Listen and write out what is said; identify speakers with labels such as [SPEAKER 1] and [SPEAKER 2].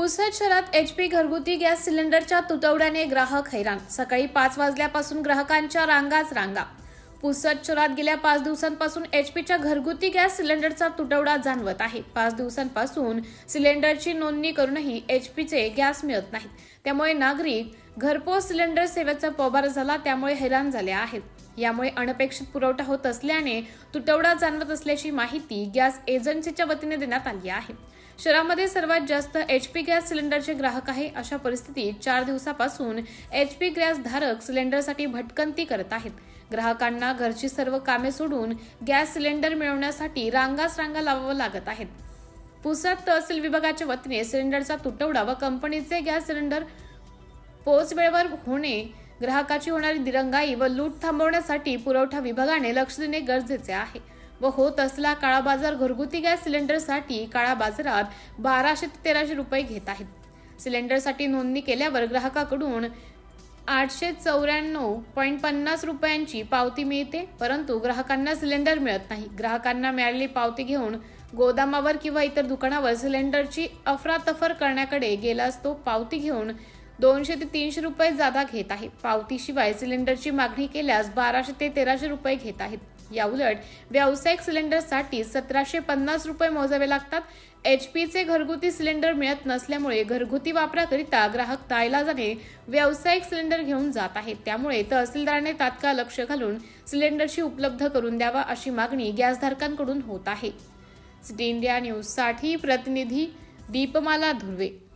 [SPEAKER 1] पुसद शहरात एचपी घरगुती गॅस सिलेंडरच्या तुटवड्याने ग्राहक हैराण। सकाळी 5 वाजल्यापासून ग्राहकांच्या रांगाच रांगा। पुसद शहरात गेल्या 5 दिवसांपासून एचपीच्या घरगुती गॅस सिलेंडरचा तुटवडा जाणवत आहे। 5 दिवसांपासून सिलेंडरची नोंदणी करूनही एचपीचे गॅस मिळत नाहीत। त्यामुळे नागरिक घरपोच सिलेंडर सेवेचा पोबार झाला, त्यामुळे हैराण झाले आहेत। यामुळे अनपेक्षित पुरवठा होत असल्याने तुटवडा जाणवत असल्याची माहिती गॅस एजन्सीच्या वतीने देण्यात आली आहे। शहरामध्ये सर्वात जास्त एचपी गॅस सिलेंडरचे ग्राहक आहे। अशा परिस्थितीत 4 दिवसापासून एचपी गॅस धारक सिलेंडरसाठी भटकंती करत आहेत। ग्राहकांना घरची सर्व कामे सोडून गॅस सिलेंडर मिळवण्यासाठी रांगाच रांगा लावाव्या लागत आहेत। पुसद तहसील विभागाच्या वतीने सिलेंडरचा तुटवडा व कंपनीचे गॅस सिलेंडर पोच वेळेवर होणे, ग्राहकाची होणारी दिरंगाई व लूट थांबवण्यासाठी पुरवठा विभागाने लक्ष देणे गरजेचे आहे व होत असलेला काळा बाजार घरगुती गॅस सिलेंडरसाठी काळा बाजारात 1200 ते 1300 रुपये घेत आहेत। सिलेंडरसाठी नोंदणी केल्यावर ग्राहकाकडून 894.50 रुपयांची पावती मिळते, परंतु ग्राहकांना सिलेंडर मिळत नाही। ग्राहकांना मिळालेली पावती घेऊन गोदामावर किंवा इतर दुकानावर सिलेंडरची अफरातफर करण्याकडे गेल्यास तो पावती घेऊन 200 ते 300 रुपये जादा घेत आहे। पावतीशिवाय सिलेंडरची मागणी केल्यास 1200 ते 1300 रुपये घेत आहेत। याउलट व्यावसायिक सिलेंडरसाठी 1750 रुपये मोजावे लागतात। एचपीचे घरगुती सिलेंडर मिळत नसल्यामुळे घरगुती वापराकरिता ग्राहक नाईलाजाने व्यावसायिक सिलेंडर घेऊन जात आहेत। त्यामुळे तहसीलदाराने तात्काळ लक्ष घालून सिलेंडरची उपलब्ध करून द्यावा अशी मागणी गॅसधारकांकडून होत आहे। सिटी इंडिया न्यूजसाठी प्रतिनिधी दीपमाला धुर्वे।